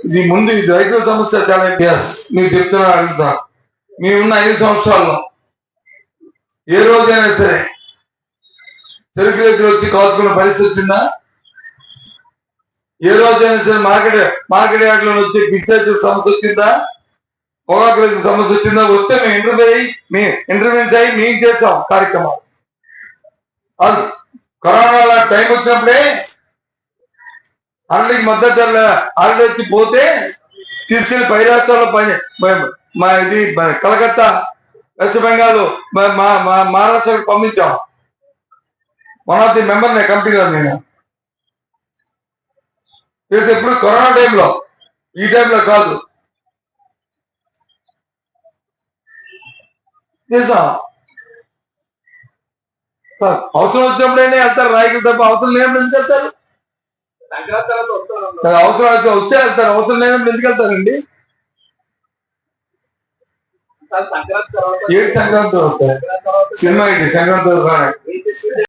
ఇది ముందు ఇది రైతుల సమస్య చాలా మీకు చెప్తున్నా అడుగుతా. మేమున్న 5 సంవత్సరాల్లో ఏ రోజైనా సరే చెరుకు రైతులు వచ్చి కాల్చుకున్న పరిస్థితి వచ్చిందా? ఏ రోజైనా సరే మార్కెట్ యార్డ్లో వచ్చి గిట్టేసిన సమస్య వచ్చిందా? పొగాకు రైతుల సమస్య వచ్చిందా? వస్తే మేము ఇంటర్వ్యూన్స్ అయ్యి మేము చేసాం కార్యక్రమాలు. అది కరోనా టైం వచ్చినప్పుడే అరళికి మద్దతు ధర ఆల్రెడీ వచ్చి పోతే తీసుకెళ్లి పై రాష్ట్రాల్లో మా ఇది కలకత్తా, వెస్ట్ బెంగాల్, మహారాష్ట్రకు పంపించాం. వన్ ఆఫ్ ది మెంబర్ నే కంపెనీలో నేను చేసి ఎప్పుడు కరోనా టైంలో, ఈ టైంలో కాదు చేసాం. అవసరం వచ్చినప్పుడైనా వెళ్తారు నాయకులు తప్ప, అవసరం లేనప్పుడు ఎందుకు వెళ్తారు? అవసరం వస్తే వెళ్తారు, అవసరం లేనప్పుడు ఎందుకు వెళ్తారండి? ఏడు సంక్రాంతి వస్తాయి సినిమా, సంక్రాంతి